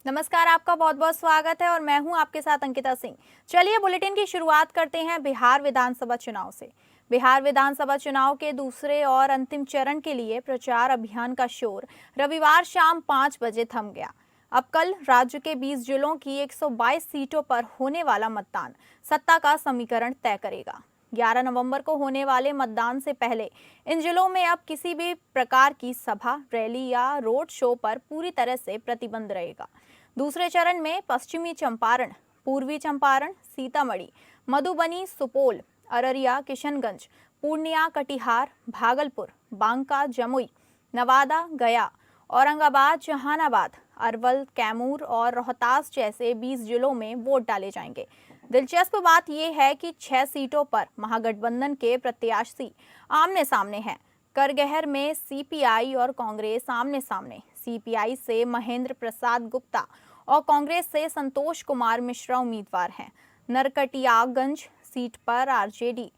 नमस्कार, आपका बहुत बहुत स्वागत है और मैं हूं आपके साथ अंकिता सिंह। चलिए बुलेटिन की शुरुआत करते हैं बिहार विधानसभा चुनाव से। बिहार विधानसभा चुनाव के दूसरे और अंतिम चरण के लिए प्रचार अभियान का शोर रविवार शाम 5 बजे थम गया। अब कल राज्य के 20 जिलों की 122 सीटों पर होने वाला मतदान सत्ता का समीकरण तय करेगा। 11 नवंबर को होने वाले मतदान से पहले इन जिलों में अब किसी भी प्रकार की सभा, रैली या रोड शो पर पूरी तरह से प्रतिबंध रहेगा। दूसरे चरण में पश्चिमी चंपारण, पूर्वी चंपारण, सीतामढ़ी, मधुबनी, सुपौल, अररिया, किशनगंज, पूर्णिया, कटिहार, भागलपुर, बांका, जमुई, नवादा, गया, औरंगाबाद, जहानाबाद, अरवल, कैमूर और रोहतास जैसे 20 जिलों में वोट डाले जाएंगे। दिलचस्प बात यह है कि 6 सीटों पर महागठबंधन के प्रत्याशी आमने सामने हैं। करगहर में सीपीआई और कांग्रेस आमने सामने। सीपीआई से महेंद्र प्रसाद गुप्ता और कांग्रेस से संतोष कुमार मिश्रा उम्मीदवार हैं। नरकटियागंज सीट पर आरजेडी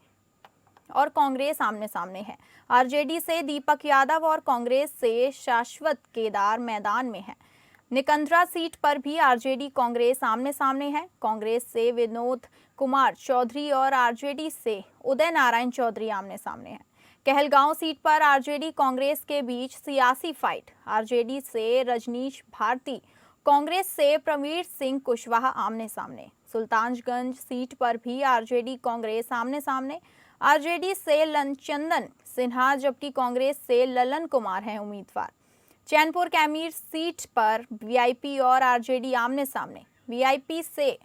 और कांग्रेस आमने सामने है। आरजेडी से दीपक यादव और कांग्रेस से शाश्वत केदार मैदान में है। निकंदरा सीट पर भी आरजेडी कांग्रेस आमने सामने है। कांग्रेस से विनोद कुमार चौधरी और आरजेडी से उदय नारायण चौधरी आमने सामने हैं। कहलगांव सीट पर आरजेडी कांग्रेस के बीच सियासी फाइट। आरजेडी से रजनीश भारती, कांग्रेस से प्रवीर सिंह कुशवाहा आमने सामने। सुल्तानगंज सीट पर भी आरजेडी कांग्रेस आमने सामने। आरजेडी से चंदन सिन्हा जबकि कांग्रेस से ललन कुमार हैं उम्मीदवार। चैनपुर कैमीर सीट पर वीआईपी और आरजेडी आमने सामने। वीआईपी से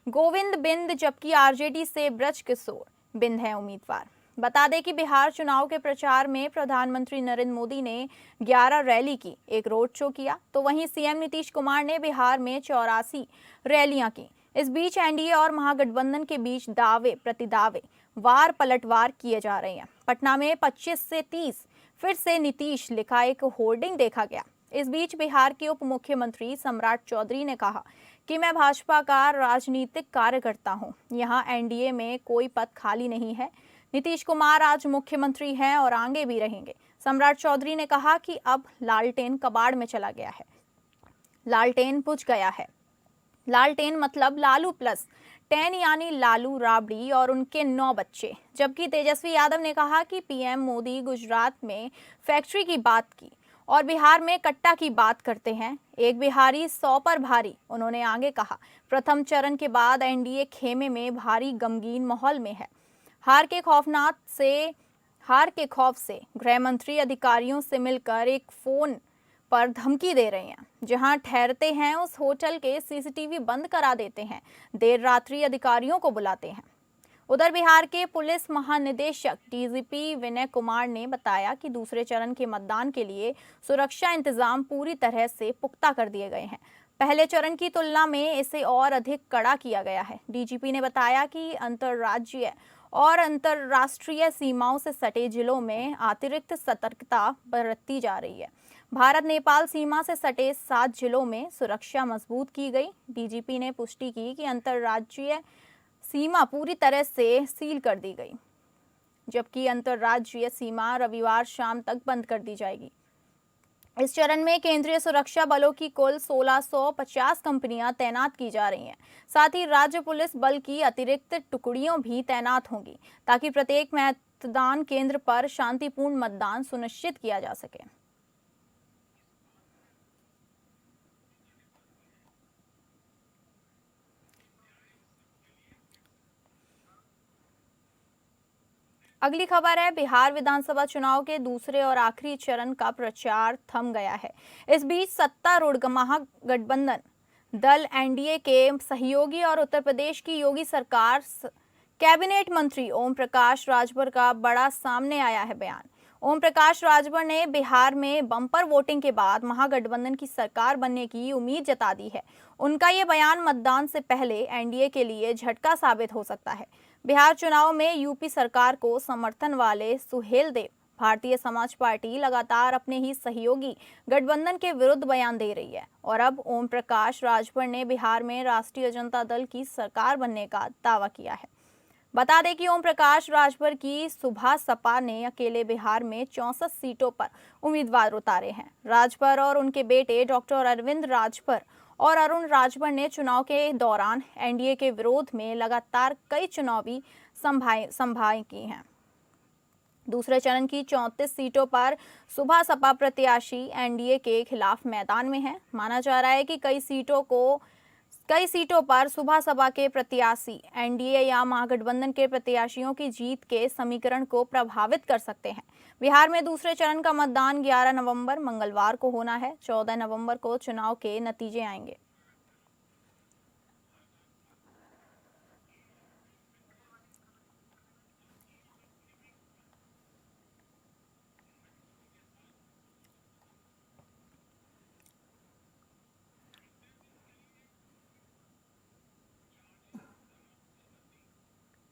गोविंद बिंद जबकि आरजेडी से ब्रज किशोर बिंद हैं उम्मीदवार। बता दें कि बिहार चुनाव के प्रचार में प्रधानमंत्री नरेंद्र मोदी ने 11 रैली की, एक रोड शो किया, तो वहीं सीएम नीतीश कुमार ने बिहार में 84 रैलियां की। इस बीच एनडीए और महागठबंधन के बीच दावे प्रतिदावे, वार पलटवार किए जा रहे हैं। पटना में 25 से 30 फिर से नीतीश लिखा एक होर्डिंग देखा गया। इस बीच बिहार के उप मुख्यमंत्री सम्राट चौधरी ने कहा कि मैं भाजपा का राजनीतिक कार्यकर्ता हूं, यहां एनडीए में कोई पद खाली नहीं है। नीतीश कुमार आज मुख्यमंत्री हैं और आगे भी रहेंगे। सम्राट चौधरी ने कहा कि अब लालटेन कबाड़ में चला गया है, लालटेन बुझ गया है। लालटेन मतलब लालू प्लस 10 यानी लालू राबड़ी और उनके 9 बच्चे। जबकि तेजस्वी यादव ने कहा कि पीएम मोदी गुजरात में फैक्ट्री की बात की और बिहार में कट्टा की बात करते हैं। एक बिहारी 100 पर भारी, उन्होंने आगे कहा। प्रथम चरण के बाद एनडीए खेमे में भारी गमगीन माहौल में है। हार के खौफ से गृह मंत्री अधिकारियों से मिलकर एक फोन पर धमकी दे रहे हैं। जहां ठहरते हैं उस होटल के सीसीटीवी बंद करा देते हैं, देर रात्रि अधिकारियों को बुलाते हैं। उधर बिहार के पुलिस महानिदेशक डीजीपी विनय कुमार ने बताया कि दूसरे चरण के मतदान के लिए सुरक्षा इंतजाम पूरी तरह से पुख्ता कर दिए गए हैं। पहले चरण की तुलना में इसे और अधिक कड़ा किया गया है। डीजीपी ने बताया कि अंतर्राज्यीय और अंतर्राष्ट्रीय सीमाओं से सटे जिलों में अतिरिक्त सतर्कता बरती जा रही है। भारत नेपाल सीमा से सटे 7 जिलों में सुरक्षा मजबूत की गई। डीजीपी ने पुष्टि की कि अंतर्राज्यीय सीमा पूरी तरह से सील कर दी गई, जबकि अंतर्राज्यीय सीमा रविवार शाम तक बंद कर दी जाएगी। इस चरण में केंद्रीय सुरक्षा बलों की कुल 1650 कंपनियां तैनात की जा रही हैं। साथ ही राज्य पुलिस बल की अतिरिक्त टुकड़ियों भी तैनात होंगी ताकि प्रत्येक मतदान केंद्र पर शांतिपूर्ण मतदान सुनिश्चित किया जा सके। अगली खबर है, बिहार विधानसभा चुनाव के दूसरे और आखिरी चरण का प्रचार थम गया है। इस बीच सत्तारूढ़ महागठबंधन दल एनडीए के सहयोगी और उत्तर प्रदेश की योगी सरकार कैबिनेट मंत्री ओम प्रकाश राजभर का बड़ा सामने आया है बयान। ओम प्रकाश राजभर ने बिहार में बम्पर वोटिंग के बाद महागठबंधन की सरकार बनने की उम्मीद जता दी है। उनका ये बयान मतदान से पहले एनडीए के लिए झटका साबित हो सकता है। बिहार चुनाव में यूपी सरकार को समर्थन वाले सुहेल देव भारतीय समाज पार्टी लगातार अपने ही सहयोगी गठबंधन के विरुद्ध बयान दे रही है और अब ओम प्रकाश राजभर ने बिहार में राष्ट्रीय जनता दल की सरकार बनने का दावा किया है। बता दें कि ओम प्रकाश राजभर की सुभा सपा ने अकेले बिहार में 64 सीटों पर उम्मीदवार उतारे हैं। राजभर और उनके बेटे डॉक्टर अरविंद राजभर और अरुण राजभर ने चुनाव के दौरान एनडीए के विरोध में लगातार कई चुनावी सभाएं की हैं। दूसरे चरण की 34 सीटों पर सुबह सपा प्रत्याशी एनडीए के खिलाफ मैदान में हैं। माना जा रहा है कि कई सीटों पर सुबह सपा के प्रत्याशी एनडीए या महागठबंधन के प्रत्याशियों की जीत के समीकरण को प्रभावित कर सकते हैं। बिहार में दूसरे चरण का मतदान 11 नवंबर मंगलवार को होना है। 14 नवंबर को चुनाव के नतीजे आएंगे।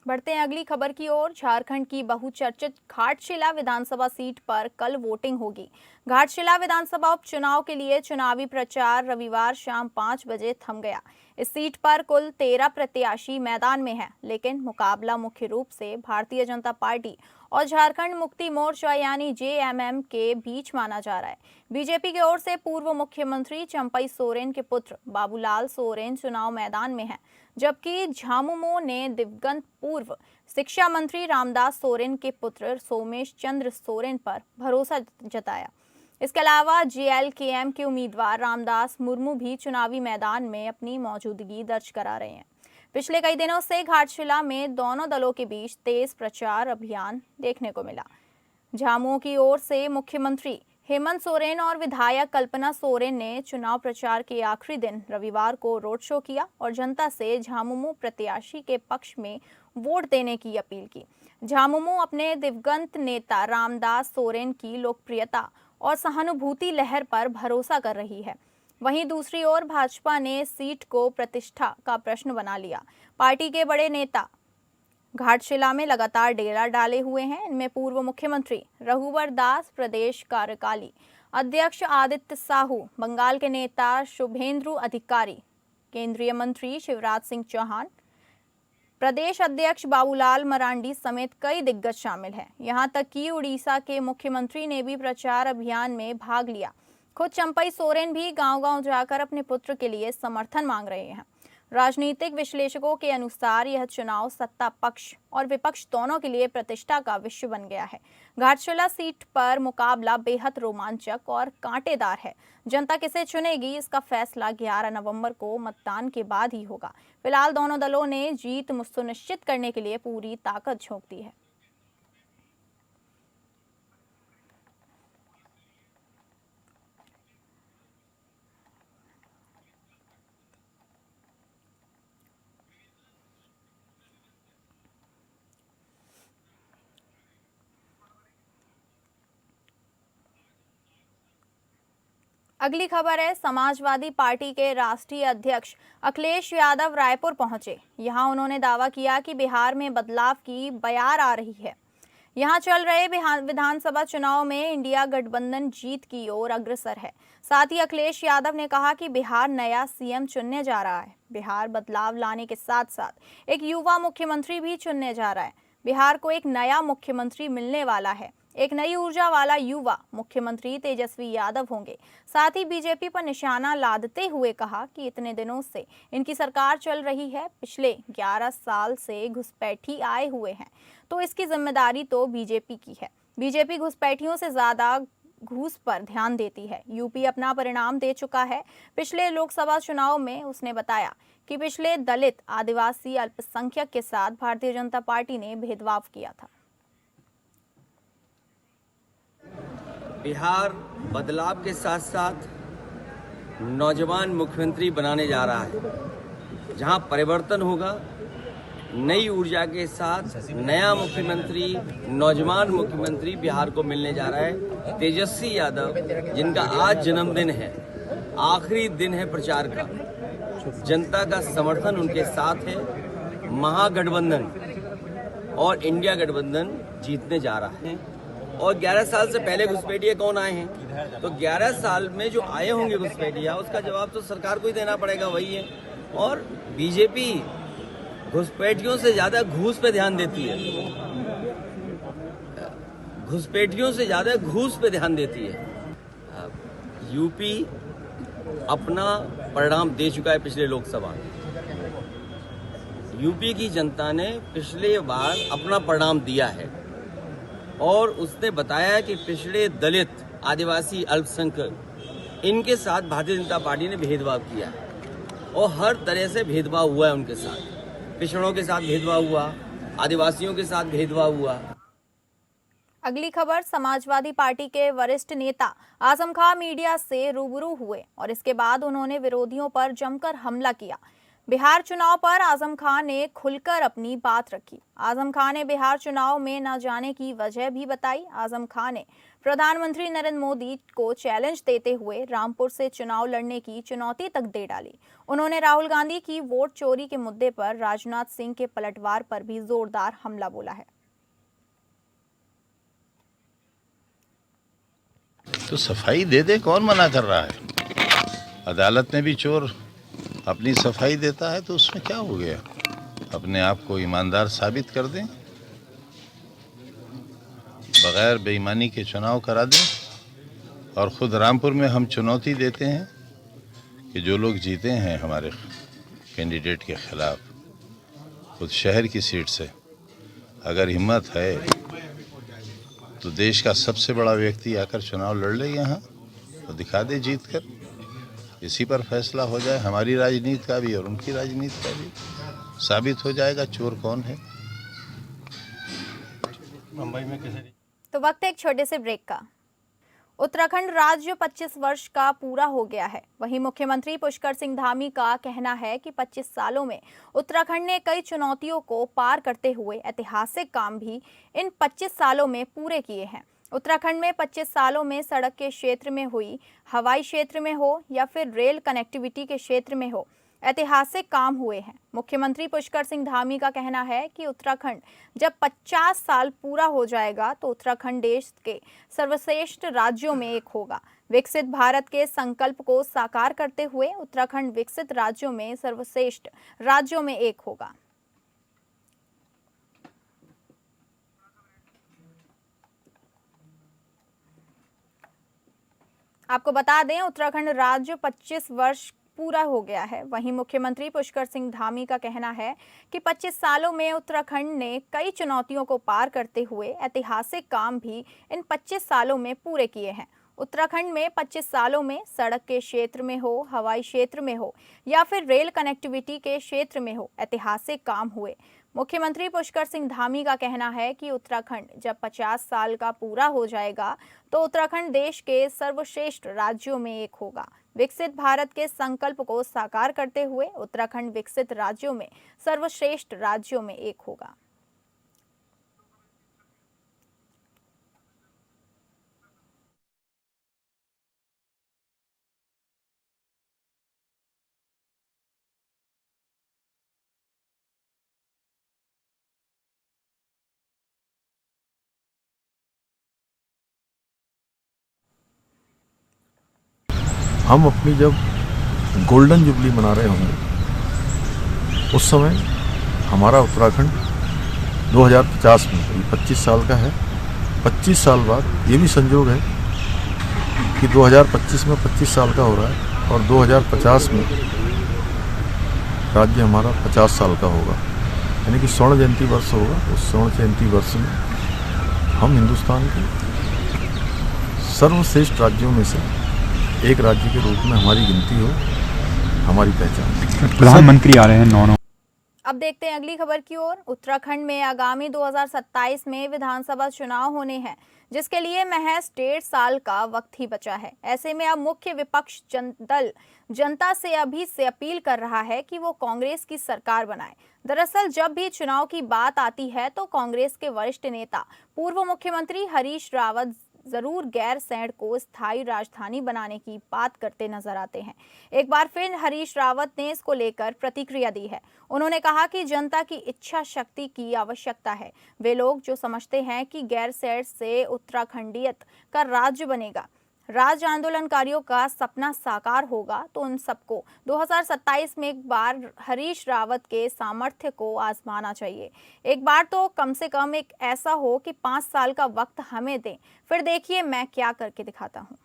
बढ़ते हैं अगली खबर की ओर। झारखंड की बहुचर्चित घाटशिला विधानसभा सीट पर कल वोटिंग होगी। घाटशिला विधानसभा उपचुनाव के लिए चुनावी प्रचार रविवार शाम 5 बजे थम गया। इस सीट पर कुल 13 प्रत्याशी मैदान में हैं, लेकिन मुकाबला मुख्य रूप से भारतीय जनता पार्टी और झारखंड मुक्ति मोर्चा यानी जेएमएम के बीच माना जा रहा है। बीजेपी की ओर से पूर्व मुख्यमंत्री चंपई सोरेन के पुत्र बाबूलाल सोरेन चुनाव मैदान में हैं, जबकि झामुमो ने दिवंगत पूर्व शिक्षा मंत्री रामदास सोरेन के पुत्र सोमेश चंद्र सोरेन पर भरोसा जताया। इसके अलावा जेएलकेएम के उम्मीदवार रामदास मुर्मू भी चुनावी मैदान में अपनी मौजूदगी दर्ज करा रहे हैं। पिछले कई दिनों से घाटशिला में दोनों दलों के बीच तेज प्रचार अभियान देखने को मिला। झामुमो की ओर से मुख्यमंत्री हेमंत सोरेन और विधायक कल्पना सोरेन ने चुनाव प्रचार के आखिरी दिन रविवार को रोड शो किया और जनता से झामुमो प्रत्याशी के पक्ष में वोट देने की अपील की। झामुमो अपने दिवंगत नेता रामदास सोरेन की लोकप्रियता और सहानुभूति लहर पर भरोसा कर रही है। वहीं दूसरी ओर भाजपा ने सीट को प्रतिष्ठा का प्रश्न बना लिया। पार्टी के बड़े नेता घाटशिला में लगातार डेरा डाले हुए हैं। इनमें पूर्व मुख्यमंत्री रघुवर दास, प्रदेश कार्यकारिणी अध्यक्ष आदित्य साहू, बंगाल के नेता शुभेंदु अधिकारी, केंद्रीय मंत्री शिवराज सिंह चौहान, प्रदेश अध्यक्ष बाबूलाल मरांडी समेत कई दिग्गज शामिल हैं। यहां तक कि उड़ीसा के मुख्यमंत्री ने भी प्रचार अभियान में भाग लिया। खुद चंपई सोरेन भी गांव-गांव जाकर अपने पुत्र के लिए समर्थन मांग रहे हैं। राजनीतिक विश्लेषकों के अनुसार यह चुनाव सत्ता पक्ष और विपक्ष दोनों के लिए प्रतिष्ठा का विषय बन गया है। घाटशिला सीट पर मुकाबला बेहद रोमांचक और कांटेदार है। जनता किसे चुनेगी, इसका फैसला 11 नवंबर को मतदान के बाद ही होगा। फिलहाल दोनों दलों ने जीत सुनिश्चित करने के लिए पूरी ताकत झोंक दी है। अगली खबर है, समाजवादी पार्टी के राष्ट्रीय अध्यक्ष अखिलेश यादव रायपुर पहुंचे। यहां उन्होंने दावा किया कि बिहार में बदलाव की बयार आ रही है। यहां चल रहे विधानसभा चुनाव में इंडिया गठबंधन जीत की ओर अग्रसर है। साथ ही अखिलेश यादव ने कहा कि बिहार नया सीएम चुनने जा रहा है। बिहार बदलाव लाने के साथ साथ एक युवा मुख्यमंत्री भी चुनने जा रहा है। बिहार को एक नया मुख्यमंत्री मिलने वाला है। एक नई ऊर्जा वाला युवा मुख्यमंत्री तेजस्वी यादव होंगे। साथ ही बीजेपी पर निशाना लादते हुए कहा कि इतने दिनों से इनकी सरकार चल रही है, पिछले 11 साल से घुसपैठी आए हुए हैं, तो इसकी जिम्मेदारी तो बीजेपी की है। बीजेपी घुसपैठियों से ज्यादा घूस पर ध्यान देती है। यूपी अपना परिणाम दे चुका है। पिछले लोकसभा चुनाव में उसने बताया कि पिछले दलित, आदिवासी, अल्पसंख्यक के साथ भारतीय जनता पार्टी ने भेदभाव किया था। बिहार बदलाव के साथ साथ नौजवान मुख्यमंत्री बनाने जा रहा है, जहां परिवर्तन होगा। नई ऊर्जा के साथ नया मुख्यमंत्री, नौजवान मुख्यमंत्री बिहार को मिलने जा रहा है। तेजस्वी यादव, जिनका आज जन्मदिन है, आखिरी दिन है प्रचार का, जनता का समर्थन उनके साथ है। महागठबंधन और इंडिया गठबंधन जीतने जा रहा है। और 11 साल से पहले घुसपैठिया कौन आए हैं, तो 11 साल में जो आए होंगे घुसपैठिया, उसका जवाब तो सरकार को ही देना पड़ेगा, वही है। और बीजेपी घुसपैठियों से ज्यादा घूस पे ध्यान देती है, घुसपैठियों से ज्यादा घूस पे ध्यान देती है। यूपी अपना परिणाम दे चुका है पिछले लोकसभा में। यूपी की जनता ने पिछले बार अपना परिणाम दिया है और उसने बताया कि पिछड़े, दलित, आदिवासी, अल्पसंख्यक इनके साथ भारतीय जनता पार्टी ने भेदभाव किया है और हर तरह से भेदभाव हुआ है उनके साथ। पिछड़ों के साथ भेदभाव हुआ, आदिवासियों के साथ भेदभाव हुआ। अगली खबर, समाजवादी पार्टी के वरिष्ठ नेता आजम खान मीडिया से रूबरू हुए और इसके बाद उन्होंने विरोधियों पर जमकर हमला किया। बिहार चुनाव पर आजम खान ने खुलकर अपनी बात रखी। आजम खान ने बिहार चुनाव में न जाने की वजह भी बताई। आजम खान ने प्रधानमंत्री नरेंद्र मोदी को चैलेंज देते हुए रामपुर से चुनाव लड़ने की चुनौती तक दे डाली। उन्होंने राहुल गांधी की वोट चोरी के मुद्दे पर राजनाथ सिंह के पलटवार पर भी जोरदार हमला बोला है। तो सफाई दे दे, कौन मना कर रहा है? अदालत में भी चोर अपनी सफाई देता है तो उसमें क्या हो गया? अपने आप को ईमानदार साबित कर दें, बगैर बेईमानी के चुनाव करा दें। और ख़ुद रामपुर में हम चुनौती देते हैं कि जो लोग जीते हैं हमारे कैंडिडेट के खिलाफ, खुद शहर की सीट से, अगर हिम्मत है तो देश का सबसे बड़ा व्यक्ति आकर चुनाव लड़ ले यहाँ, तो दिखा दे जीत कर। इसी पर फैसला हो जाए, हमारी राजनीति का भी और उनकी राजनीति का भी। साबित हो जाएगा चोर कौन है। मुंबई में कैसे? तो वक्त है एक छोटे से ब्रेक का। उत्तराखंड राज्य 25 वर्ष का पूरा हो गया है। वहीं मुख्यमंत्री पुष्कर सिंह धामी का कहना है कि 25 सालों में उत्तराखंड ने कई चुनौतियों को पार करते हुए ऐतिहासिक काम भी इन 25 सालों में पूरे किए हैं। उत्तराखंड में 25 सालों में सड़क के क्षेत्र में हुई, हवाई क्षेत्र में हो या फिर रेल कनेक्टिविटी के क्षेत्र में हो, ऐतिहासिक काम हुए हैं। मुख्यमंत्री पुष्कर सिंह धामी का कहना है कि उत्तराखंड जब 50 साल पूरा हो जाएगा तो उत्तराखंड देश के सर्वश्रेष्ठ राज्यों में एक होगा। विकसित भारत के संकल्प को साकार करते हुए उत्तराखंड विकसित राज्यों में सर्वश्रेष्ठ राज्यों में एक होगा। आपको बता दें, उत्तराखंड राज्य 25 वर्ष पूरा हो गया है। वहीं मुख्यमंत्री पुष्कर सिंह धामी का कहना है कि 25 सालों में उत्तराखंड ने कई चुनौतियों को पार करते हुए ऐतिहासिक काम भी इन 25 सालों में पूरे किए हैं। उत्तराखंड में 25 सालों में सड़क के क्षेत्र में हो, हवाई क्षेत्र में हो या फिर रेल कनेक्टिविटी के क्षेत्र में हो, ऐतिहासिक काम हुए। मुख्यमंत्री पुष्कर सिंह धामी का कहना है कि उत्तराखंड जब 50 साल का पूरा हो जाएगा तो उत्तराखंड देश के सर्वश्रेष्ठ राज्यों में एक होगा। विकसित भारत के संकल्प को साकार करते हुए उत्तराखंड विकसित राज्यों में सर्वश्रेष्ठ राज्यों में एक होगा। हम अपनी जब गोल्डन जुबली मना रहे होंगे उस समय हमारा उत्तराखंड 2050 में, ये 25 साल का है, 25 साल बाद ये भी संयोग है कि 2025 में 25 साल का हो रहा है और 2050 में राज्य हमारा 50 साल का होगा, यानी कि स्वर्ण जयंती वर्ष होगा। उस स्वर्ण जयंती वर्ष में हम हिंदुस्तान के सर्वश्रेष्ठ राज्यों में से एक राज्य के रूप में हमारी गिनती हो, हमारी पहचान। प्रधानमंत्री आ रहे हैं 9। अब देखते हैं अगली खबर की ओर। उत्तराखंड में आगामी 2027 में विधानसभा चुनाव होने हैं, जिसके लिए महज 1.5 साल का वक्त ही बचा है। ऐसे में अब मुख्य विपक्ष दल जनता से अभी से अपील कर रहा है कि वो कांग्रेस की सरकार बनाए। दरअसल जब भी चुनाव की बात आती है तो कांग्रेस के वरिष्ठ नेता पूर्व मुख्यमंत्री हरीश रावत जरूर गैरसैंण को स्थायी राजधानी बनाने की बात करते नजर आते हैं। एक बार फिर हरीश रावत ने इसको लेकर प्रतिक्रिया दी है। उन्होंने कहा कि जनता की इच्छा शक्ति की आवश्यकता है। वे लोग जो समझते हैं कि गैरसैंण से उत्तराखंडियत का राज्य बनेगा, राज्य आंदोलनकारियों का सपना साकार होगा, तो उन सबको 2027 में एक बार हरीश रावत के सामर्थ्य को आजमाना चाहिए। एक बार तो कम से कम एक ऐसा हो कि 5 साल का वक्त हमें दें, फिर देखिए मैं क्या करके दिखाता हूं।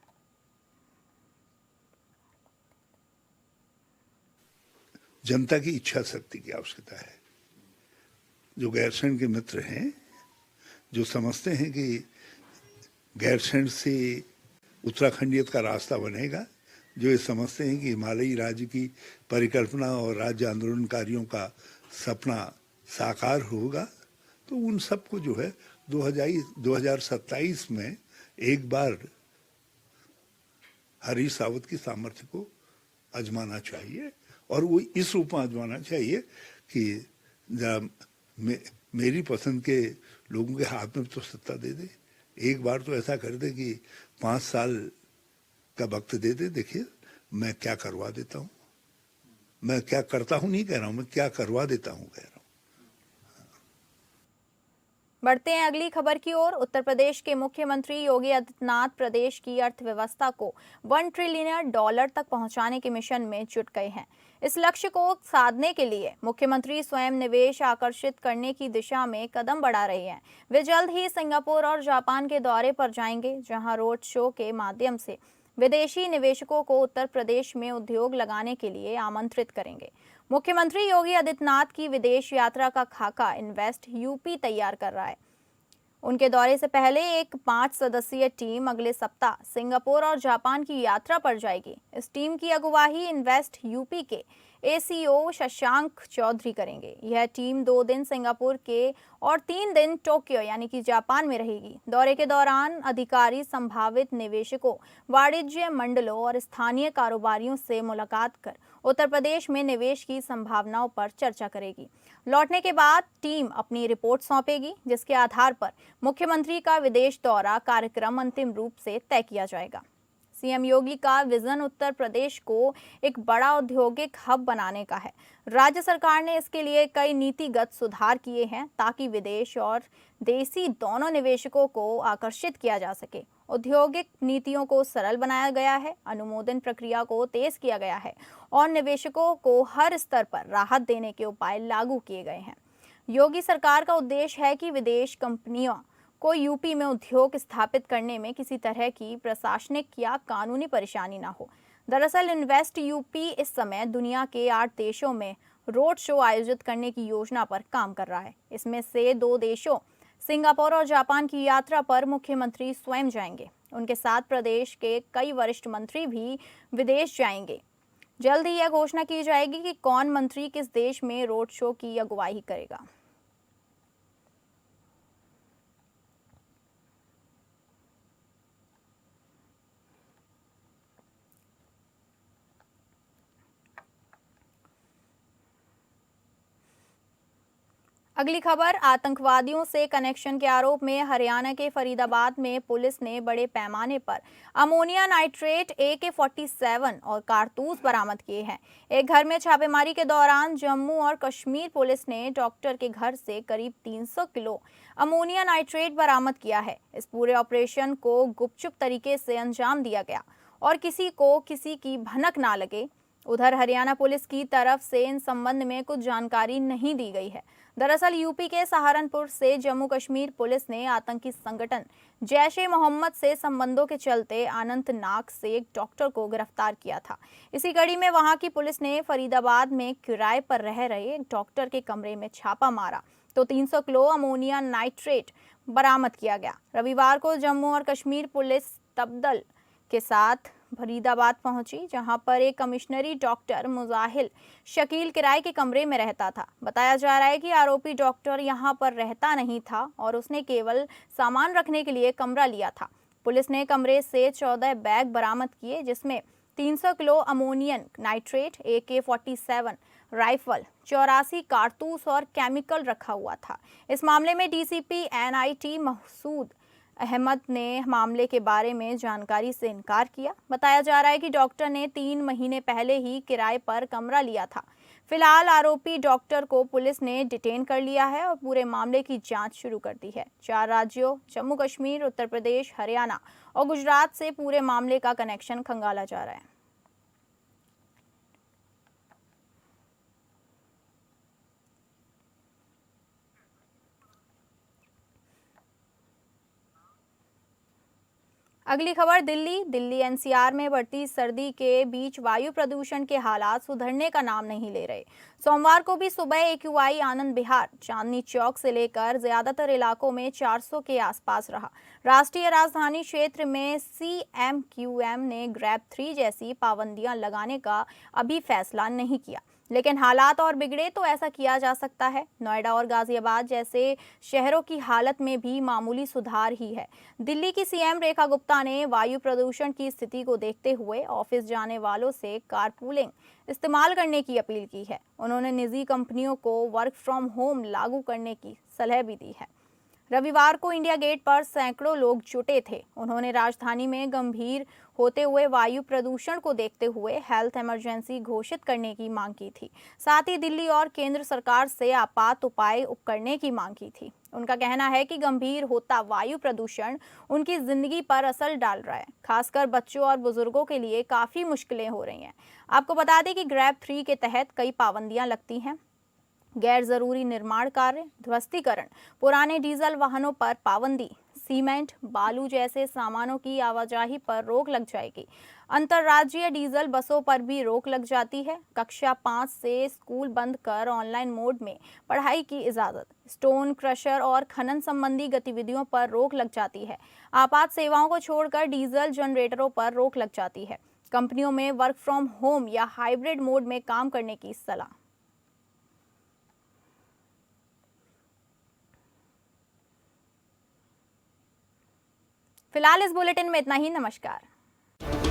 जनता की इच्छा शक्ति की आवश्यकता है। जो गैरसैंण के मित्र हैं, जो समझते हैं कि गैरसैंण से उत्तराखंडियत का रास्ता बनेगा, जो ये समझते हैं कि हिमालयी राज्य की परिकल्पना और राज्य आंदोलनकारियों का सपना साकार होगा, तो उन सबको जो है 2027 में एक बार हरीश रावत की सामर्थ्य को आजमाना चाहिए, और वो इस रूप में आजमाना चाहिए कि मेरी पसंद के लोगों के हाथ में तो सत्ता दे दे। एक बार तो ऐसा कर दे कि 5 साल का वक्त दे दे, देखिए मैं क्या करवा देता हूँ। मैं क्या करता हूँ नहीं कह रहा हूँ, मैं क्या करवा देता हूँ कह रहा हूँ। बढ़ते हैं अगली खबर की ओर। उत्तर प्रदेश के मुख्यमंत्री योगी आदित्यनाथ प्रदेश की अर्थव्यवस्था को $1 ट्रिलियन तक पहुंचाने के मिशन में जुट गए हैं। इस लक्ष्य को साधने के लिए मुख्यमंत्री स्वयं निवेश आकर्षित करने की दिशा में कदम बढ़ा रहे हैं। वे जल्द ही सिंगापुर और जापान के दौरे पर जाएंगे, जहां रोड शो के माध्यम से विदेशी निवेशकों को उत्तर प्रदेश में उद्योग लगाने के लिए आमंत्रित करेंगे। मुख्यमंत्री योगी आदित्यनाथ की विदेश यात्रा का खाका इन्वेस्ट यूपी तैयार कर रहा है। उनके दौरे से पहले एक 5 सदस्यीय टीम अगले सप्ताह सिंगापुर और जापान की यात्रा पर जाएगी। इस टीम की अगुवाई इन्वेस्ट यूपी के एसीओ शशांक चौधरी करेंगे। यह टीम 2 दिन सिंगापुर के और 3 दिन टोक्यो यानी कि जापान में रहेगी। दौरे के दौरान अधिकारी संभावित निवेशकों, वाणिज्य मंडलों और स्थानीय कारोबारियों से मुलाकात कर उत्तर प्रदेश में निवेश की संभावनाओं पर चर्चा करेगी। लौटने के बाद टीम अपनी रिपोर्ट सौंपेगी, जिसके आधार पर मुख्यमंत्री का विदेश दौरा कार्यक्रम अंतिम रूप से तय किया जाएगा। सीएम योगी का विजन उत्तर प्रदेश को एक बड़ा औद्योगिक हब बनाने का है। राज्य सरकार ने इसके लिए कई नीतिगत सुधार किए हैं ताकि विदेश और देसी दोनों निवेशकों को आकर्षित किया जा सके। औद्योगिक नीतियों को सरल बनाया गया है, अनुमोदन प्रक्रिया को तेज किया गया है और निवेशकों को हर स्तर पर राहत देने के उपाय लागू किए गए हैं। योगी सरकार का उद्देश्य है कि विदेश कंपनियों को यूपी में उद्योग स्थापित करने में किसी तरह की प्रशासनिक या कानूनी परेशानी न हो। दरअसल इन्वेस्ट यूपी इस समय दुनिया के 8 देशों में रोड शो आयोजित करने की योजना पर काम कर रहा है। इसमें से 2 देशों सिंगापुर और जापान की यात्रा पर मुख्यमंत्री स्वयं जाएंगे। उनके साथ प्रदेश के कई वरिष्ठ मंत्री भी विदेश जाएंगे। जल्द ही यह घोषणा की जाएगी कि कौन मंत्री किस देश में रोड शो की अगुवाई करेगा। अगली खबर, आतंकवादियों से कनेक्शन के आरोप में हरियाणा के फरीदाबाद में पुलिस ने बड़े पैमाने पर अमोनिया नाइट्रेट AK-47 और कारतूस बरामद किए हैं। एक घर में छापेमारी के दौरान जम्मू और कश्मीर पुलिस ने डॉक्टर के घर से करीब 300 किलो अमोनिया नाइट्रेट बरामद किया है। इस पूरे ऑपरेशन को गुपचुप तरीके से अंजाम दिया गया और किसी को किसी की भनक ना लगे। उधर हरियाणा पुलिस की तरफ से इन संबंध में कुछ जानकारी नहीं दी गई है। दरअसल यूपी के सहारनपुर से जम्मू कश्मीर पुलिस ने आतंकी संगठन जैश-ए-मोहम्मद से संबंधों के चलते अनंतनाग से एक डॉक्टर को गिरफ्तार किया था। इसी कड़ी में वहां की पुलिस ने फरीदाबाद में किराए पर रह रहे एक डॉक्टर के कमरे में छापा मारा तो 300 किलो अमोनिया नाइट्रेट बरामद किया गया। रविवार को जम्मू और कश्मीर पुलिस तबदल के साथ फरीदाबाद पहुंची, जहां पर एक कमिश्नरी डॉक्टर मुजाहिल शकील किराए के कमरे में रहता था। बताया जा रहा है कि आरोपी डॉक्टर यहां पर रहता नहीं था और उसने केवल सामान रखने के लिए कमरा लिया था। पुलिस ने कमरे से 14 बैग बरामद किए, जिसमें 300 kilo ammonium nitrate, AK-47 rifle, 84 कारतूस और केमिकल रखा हुआ था। इस मामले में DCP NIT महसूद अहमद ने मामले के बारे में जानकारी से इनकार किया। बताया जा रहा है कि डॉक्टर ने 3 महीने पहले ही किराए पर कमरा लिया था। फिलहाल आरोपी डॉक्टर को पुलिस ने डिटेन कर लिया है और पूरे मामले की जांच शुरू कर दी है। 4 राज्यों जम्मू कश्मीर, उत्तर प्रदेश, हरियाणा और गुजरात से पूरे मामले का कनेक्शन खंगाला जा रहा है। अगली खबर दिल्ली एनसीआर में बढ़ती सर्दी के बीच वायु प्रदूषण के हालात सुधरने का नाम नहीं ले रहे। सोमवार को भी सुबह एक्यूआई आनंद विहार, चांदनी चौक से लेकर ज्यादातर इलाकों में 400 के आसपास रहा। राष्ट्रीय राजधानी क्षेत्र में सीएमक्यूएम ने ग्रैब 3 जैसी पाबंदियां लगाने का अभी फैसला नहीं किया, लेकिन हालात और बिगड़े तो ऐसा किया जा सकता है। नोएडा और गाजियाबाद जैसे शहरों की हालत में भी मामूली सुधार ही है। दिल्ली की सीएम रेखा गुप्ता ने वायु प्रदूषण की स्थिति को देखते हुए ऑफिस जाने वालों से कारपूलिंग इस्तेमाल करने की अपील की है। उन्होंने निजी कंपनियों को वर्क फ्रॉम होम लागू करने की सलाह भी दी है। रविवार को इंडिया गेट पर सैकड़ों लोग जुटे थे। उन्होंने राजधानी में गंभीर होते हुए वायु प्रदूषण को देखते हुए हेल्थ इमरजेंसी घोषित करने की मांग की थी। साथ ही दिल्ली और केंद्र सरकार से आपात उपाय करने की मांग की थी। उनका कहना है कि गंभीर होता वायु प्रदूषण उनकी जिंदगी पर असर डाल रहा है। खासकर बच्चों और बुजुर्गों के लिए काफी मुश्किलें हो रही हैं। आपको बता दें कि ग्रैब 3 के तहत कई पाबंदियां लगती हैं। गैर जरूरी निर्माण कार्य, ध्वस्तीकरण, पुराने डीजल वाहनों पर पाबंदी, सीमेंट, बालू जैसे सामानों की आवाजाही पर रोक लग जाएगी। अंतर्राज्यीय डीजल बसों पर भी रोक लग जाती है। कक्षा 5 से स्कूल बंद कर ऑनलाइन मोड में पढ़ाई की इजाजत। स्टोन क्रशर और खनन संबंधी गतिविधियों पर रोक लग जाती है। आपात सेवाओं को छोड़कर डीजल जनरेटरों पर रोक लग जाती है। कंपनियों में वर्क फ्रॉम होम या हाइब्रिड मोड में काम करने की सलाह। फिलहाल इस बुलेटिन में इतना ही। नमस्कार।